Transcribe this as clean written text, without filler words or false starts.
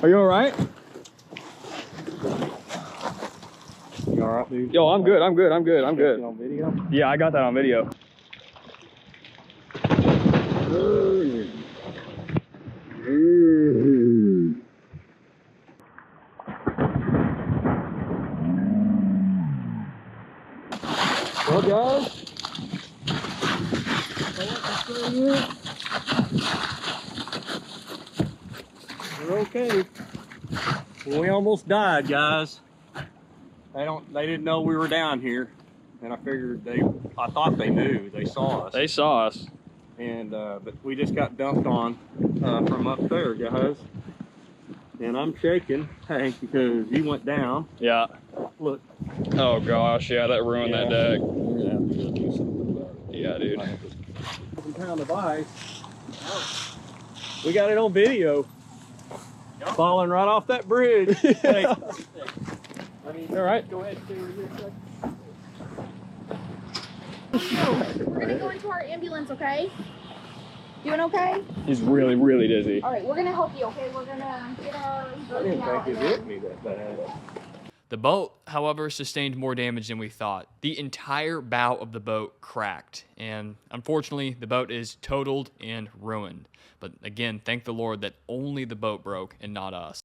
Are you all right? You all right, dude? Yo, I'm good. I'm good. I'm good. I'm good. On video? Yeah, I got that on video. Well, guys, We're okay. We almost died, guys. They didn't know we were down here, and I figured I thought they knew. They saw us. they saw us. And but we just got dumped on from up there, guys. And I'm shaking, Hank, because you went down. Yeah. Look. Oh gosh, yeah, that ruined that deck. We're gonna have to do something about it. Yeah, dude. 1,000-pound of ice. We got it on video. Yep. Falling right off that bridge. Hey. All right. Go ahead and stay with your We're gonna go into our ambulance, okay? Doing okay? He's really, really dizzy. All right, we're gonna help you, okay? We're gonna get our I didn't think it hit me that bad. The boat, however, sustained more damage than we thought. The entire bow of the boat cracked, and unfortunately, the boat is totaled and ruined. But again, thank the Lord that only the boat broke and not us.